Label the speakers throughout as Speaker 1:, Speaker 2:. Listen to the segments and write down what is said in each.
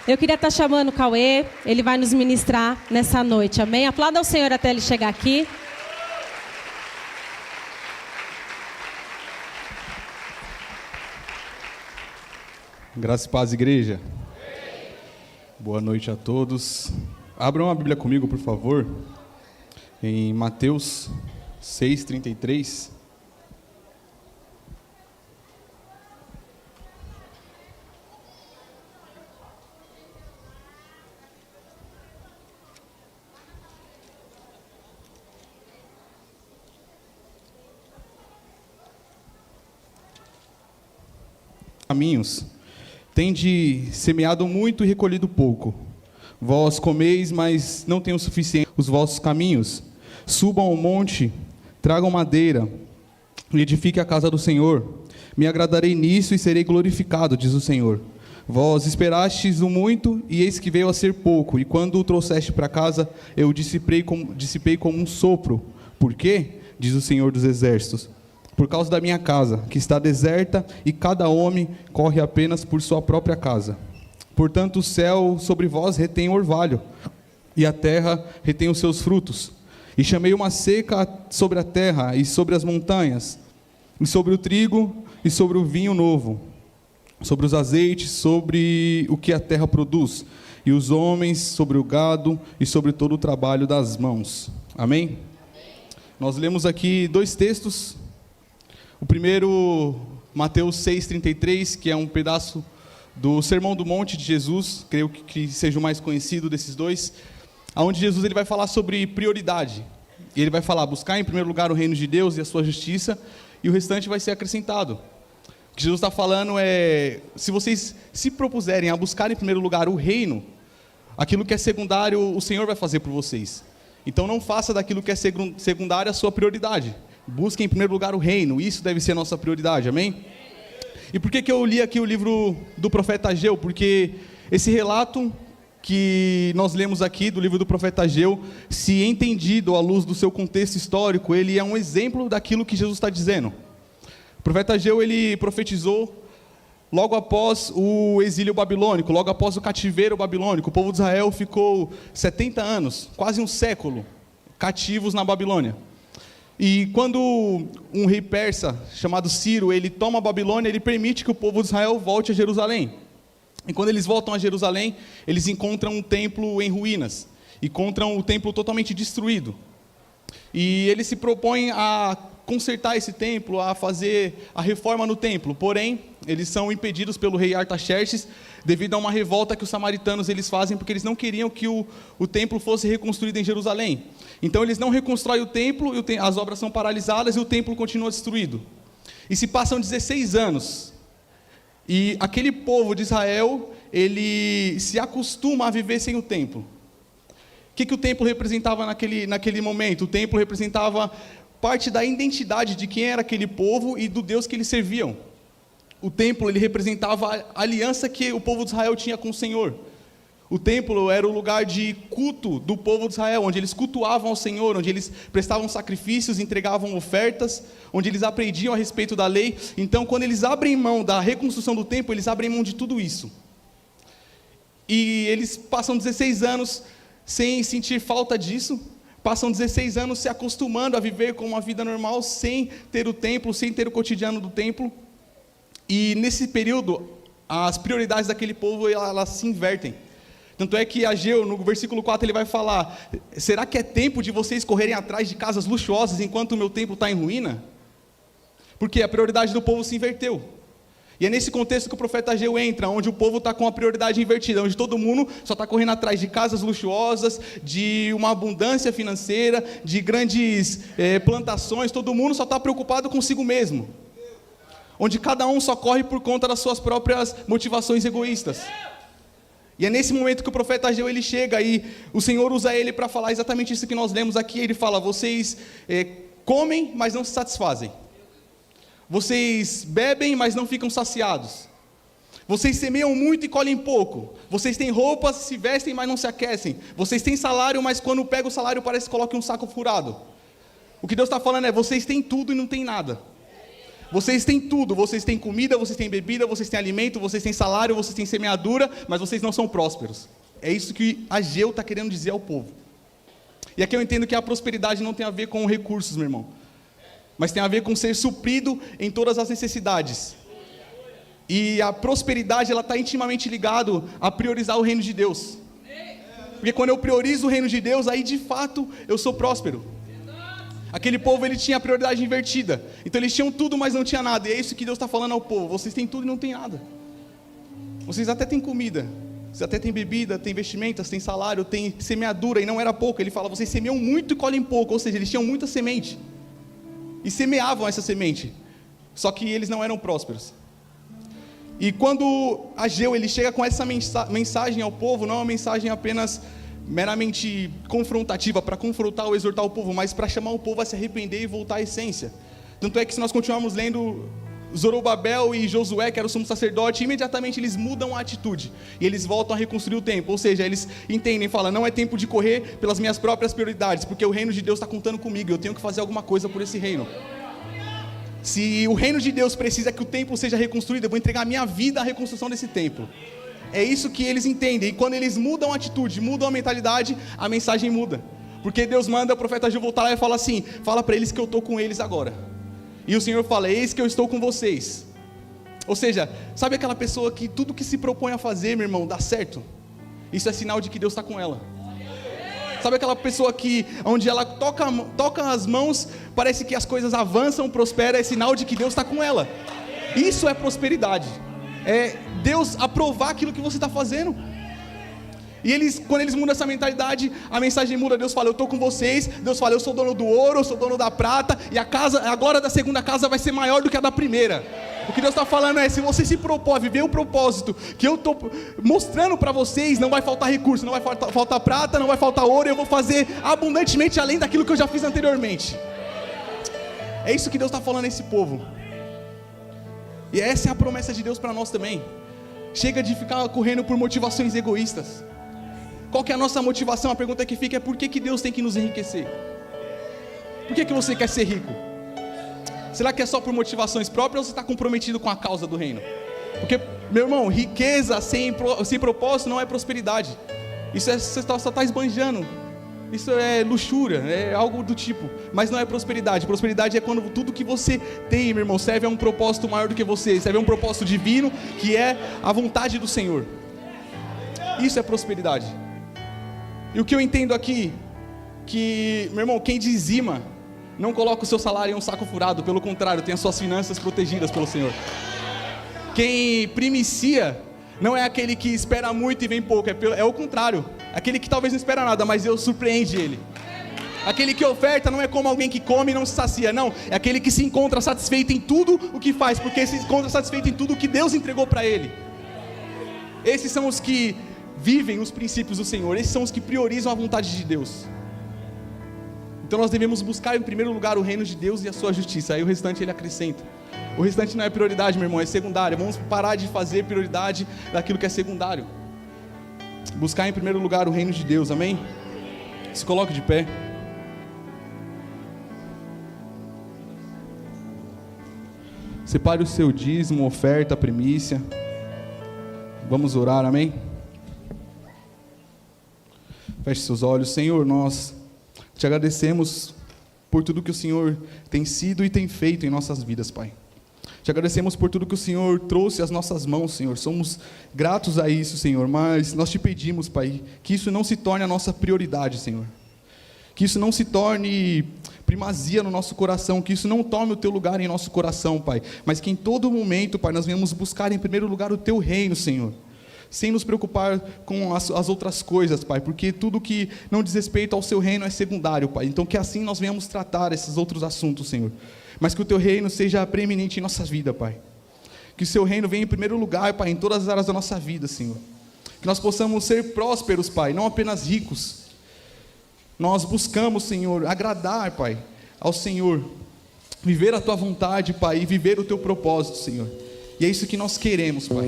Speaker 1: Eu queria estar chamando o Cauê, ele vai nos ministrar nessa noite, amém? Aplauda ao Senhor até ele chegar aqui.
Speaker 2: Graça e paz, igreja. Boa noite a todos. Abram a Bíblia comigo, por favor, em Mateus 6:33. Caminhos, tende semeado muito e recolhido pouco. Vós comeis, mas não tem o suficiente. Os vossos caminhos, subam ao monte, tragam madeira, e edifiquem a casa do Senhor. Me agradarei nisso e serei glorificado, diz o Senhor. Vós esperastes o muito, e eis que veio a ser pouco, e quando o trouxeste para casa, eu o dissipei como um sopro. Por quê? Diz o Senhor dos Exércitos. Por causa da minha casa, que está deserta, e cada homem corre apenas por sua própria casa. Portanto, o céu sobre vós retém o orvalho, e a terra retém os seus frutos. E chamei uma seca sobre a terra, e sobre as montanhas, e sobre o trigo, e sobre o vinho novo, sobre os azeites, sobre o que a terra produz, e os homens sobre o gado, e sobre todo o trabalho das mãos. Amém? Nós lemos aqui dois textos. O primeiro, Mateus 6:33, que é um pedaço do Sermão do Monte de Jesus, creio que seja o mais conhecido desses dois, onde Jesus ele vai falar sobre prioridade. E ele vai falar, buscar em primeiro lugar o reino de Deus e a sua justiça, e o restante vai ser acrescentado. O que Jesus está falando é, se vocês se propuserem a buscar em primeiro lugar o reino, aquilo que é secundário, o Senhor vai fazer por vocês. Então não faça daquilo que é secundário a sua prioridade. Busque em primeiro lugar o reino, isso deve ser a nossa prioridade, amém? E por que eu li aqui o livro do profeta Ageu? Porque esse relato que nós lemos aqui do livro do profeta Ageu, se entendido à luz do seu contexto histórico, ele é um exemplo daquilo que Jesus está dizendo. O profeta Ageu, ele profetizou logo após o exílio babilônico, logo após o cativeiro babilônico. O povo de Israel ficou 70 anos, quase um século, cativos na Babilônia. E quando um rei persa, chamado Ciro, ele toma a Babilônia, ele permite que o povo de Israel volte a Jerusalém. E quando eles voltam a Jerusalém, eles encontram um templo em ruínas, encontram o templo totalmente destruído. E eles se propõem a consertar esse templo, a fazer a reforma no templo. Porém, eles são impedidos pelo rei Artaxerxes, devido a uma revolta que os samaritanos eles fazem, porque eles não queriam que o templo fosse reconstruído em Jerusalém. Então eles não reconstroem o templo, as obras são paralisadas e o templo continua destruído. E se passam 16 anos, e aquele povo de Israel, ele se acostuma a viver sem o templo. O que o templo representava naquele momento? O templo representava parte da identidade de quem era aquele povo e do Deus que eles serviam. O templo ele representava a aliança que o povo de Israel tinha com o Senhor. O templo era o lugar de culto do povo de Israel, onde eles cultuavam ao Senhor, onde eles prestavam sacrifícios, entregavam ofertas, onde eles aprendiam a respeito da lei. Então, quando eles abrem mão da reconstrução do templo, eles abrem mão de tudo isso. E eles passam 16 anos sem sentir falta disso, passam 16 anos se acostumando a viver com uma vida normal, sem ter o templo, sem ter o cotidiano do templo. E nesse período, as prioridades daquele povo, elas se invertem. Tanto é que Ageu, no versículo 4, ele vai falar, será que é tempo de vocês correrem atrás de casas luxuosas enquanto o meu templo está em ruína? Porque a prioridade do povo se inverteu. E é nesse contexto que o profeta Ageu entra, onde o povo está com a prioridade invertida, onde todo mundo só está correndo atrás de casas luxuosas, de uma abundância financeira, de grandes plantações, todo mundo só está preocupado consigo mesmo. Onde cada um só corre por conta das suas próprias motivações egoístas. E é nesse momento que o profeta Ageu ele chega e o Senhor usa ele para falar exatamente isso que nós lemos aqui. Ele fala, vocês comem, mas não se satisfazem. Vocês bebem, mas não ficam saciados. Vocês semeiam muito e colhem pouco. Vocês têm roupas, se vestem, mas não se aquecem. Vocês têm salário, mas quando pega o salário parece que coloca um saco furado. O que Deus está falando é, vocês têm tudo e não têm nada. Vocês têm tudo, vocês têm comida, vocês têm bebida, vocês têm alimento, vocês têm salário, vocês têm semeadura, mas vocês não são prósperos. É isso que Ageu está querendo dizer ao povo. E aqui eu entendo que a prosperidade não tem a ver com recursos, meu irmão, mas tem a ver com ser suprido em todas as necessidades. E a prosperidade, ela está intimamente ligado a priorizar o reino de Deus. Porque quando eu priorizo o reino de Deus, aí de fato eu sou próspero. Aquele povo, ele tinha a prioridade invertida. Então eles tinham tudo, mas não tinha nada. E é isso que Deus está falando ao povo: vocês têm tudo e não têm nada. Vocês até têm comida, vocês até têm bebida, têm vestimentas, têm salário, têm semeadura, e não era pouco. Ele fala: vocês semeiam muito e colhem pouco. Ou seja, eles tinham muita semente e semeavam essa semente, só que eles não eram prósperos. E quando Ageu, ele chega com essa mensagem ao povo, não é uma mensagem apenas meramente confrontativa, para confrontar ou exortar o povo, mas para chamar o povo a se arrepender e voltar à essência. Tanto é que, se nós continuarmos lendo Zorobabel e Josué, que era o sumo sacerdote, imediatamente eles mudam a atitude, e eles voltam a reconstruir o templo. Ou seja, eles entendem, falam: não é tempo de correr pelas minhas próprias prioridades, porque o reino de Deus está contando comigo, eu tenho que fazer alguma coisa por esse reino. Se o reino de Deus precisa que o templo seja reconstruído, eu vou entregar a minha vida à reconstrução desse templo. É isso que eles entendem. E quando eles mudam a atitude, mudam a mentalidade, a mensagem muda. Porque Deus manda o profeta Ageu voltar lá e fala assim: fala para eles que eu estou com eles agora. E o Senhor fala: eis que eu estou com vocês. Ou seja, sabe aquela pessoa que tudo que se propõe a fazer, meu irmão, dá certo? Isso é sinal de que Deus está com ela. Sabe aquela pessoa que, onde ela toca as mãos, parece que as coisas avançam, prosperam, é sinal de que Deus está com ela. Isso é prosperidade. É Deus aprovar aquilo que você está fazendo. E quando eles mudam essa mentalidade, a mensagem muda. Deus fala: eu estou com vocês. Deus fala: eu sou dono do ouro, eu sou dono da prata, e a glória da segunda casa vai ser maior do que a da primeira. O que Deus está falando é: se você se propõe a viver o propósito que eu estou mostrando para vocês, não vai faltar recurso, não vai faltar prata, não vai faltar ouro, eu vou fazer abundantemente além daquilo que eu já fiz anteriormente. É isso que Deus está falando a esse povo. E essa é a promessa de Deus para nós também. Chega de ficar correndo por motivações egoístas. Qual que é a nossa motivação? A pergunta que fica é: por que Deus tem que nos enriquecer? Por que você quer ser rico? Será que é só por motivações próprias, ou você está comprometido com a causa do reino? Porque, meu irmão, riqueza sem propósito não é prosperidade. Isso você só está esbanjando. Isso é luxúria, é algo do tipo. Mas não é prosperidade. Prosperidade é quando tudo que você tem, meu irmão, serve a um propósito maior do que você. Serve a um propósito divino, que é a vontade do Senhor. Isso é prosperidade. E o que eu entendo aqui, que, meu irmão, quem dizima não coloca o seu salário em um saco furado, pelo contrário, tem as suas finanças protegidas pelo Senhor. Quem primicia não é aquele que espera muito e vem pouco, é o contrário. Aquele que talvez não espera nada, mas Deus surpreende ele. Aquele que oferta não é como alguém que come e não se sacia, não. É aquele que se encontra satisfeito em tudo o que faz, porque se encontra satisfeito em tudo o que Deus entregou para ele. Esses são os que vivem os princípios do Senhor, esses são os que priorizam a vontade de Deus. Então nós devemos buscar em primeiro lugar o reino de Deus e a sua justiça, aí o restante ele acrescenta. O restante não é prioridade, meu irmão, é secundário. Vamos parar de fazer prioridade daquilo que é secundário. Buscar em primeiro lugar o reino de Deus, amém? Se coloque de pé. Separe o seu dízimo, oferta, primícia. Vamos orar, amém? Feche seus olhos. Senhor, nós te agradecemos por tudo que o Senhor tem sido e tem feito em nossas vidas, Pai. Te agradecemos por tudo que o Senhor trouxe às nossas mãos, Senhor. Somos gratos a isso, Senhor, mas nós te pedimos, Pai, que isso não se torne a nossa prioridade, Senhor. Que isso não se torne primazia no nosso coração, que isso não tome o teu lugar em nosso coração, Pai. Mas que em todo momento, Pai, nós venhamos buscar em primeiro lugar o teu reino, Senhor. Sem nos preocupar com as outras coisas, Pai, porque tudo que não diz respeito ao seu reino é secundário, Pai. Então que assim nós venhamos tratar esses outros assuntos, Senhor. Mas que o teu reino seja preeminente em nossa vida, Pai. Que o seu reino venha em primeiro lugar, Pai, em todas as áreas da nossa vida, Senhor. Que nós possamos ser prósperos, Pai, não apenas ricos. Nós buscamos, Senhor, agradar, Pai, ao Senhor. Viver a tua vontade, Pai, e viver o teu propósito, Senhor. E é isso que nós queremos, Pai.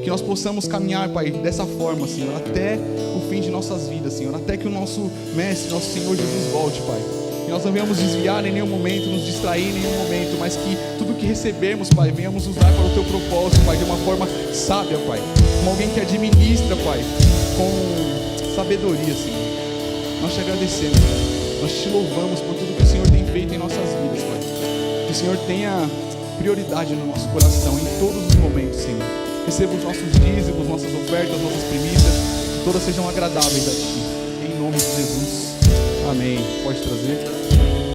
Speaker 2: Que nós possamos caminhar, Pai, dessa forma, Senhor, até o fim de nossas vidas, Senhor. Até que o nosso Mestre, nosso Senhor Jesus volte, Pai. Que nós não venhamos desviar em nenhum momento, nos distrair em nenhum momento, mas que tudo que recebemos, Pai, venhamos usar para o Teu propósito, Pai, de uma forma sábia, Pai. Como alguém que administra, Pai, com sabedoria, Senhor. Nós te agradecemos, Pai. Nós te louvamos por tudo que o Senhor tem feito em nossas vidas, Pai. Que o Senhor tenha prioridade no nosso coração, em todos os momentos, Senhor. Receba os nossos dízimos, nossas ofertas, nossas primícias, que todas sejam agradáveis a Ti. Em nome de Jesus. Amém. Pode trazer.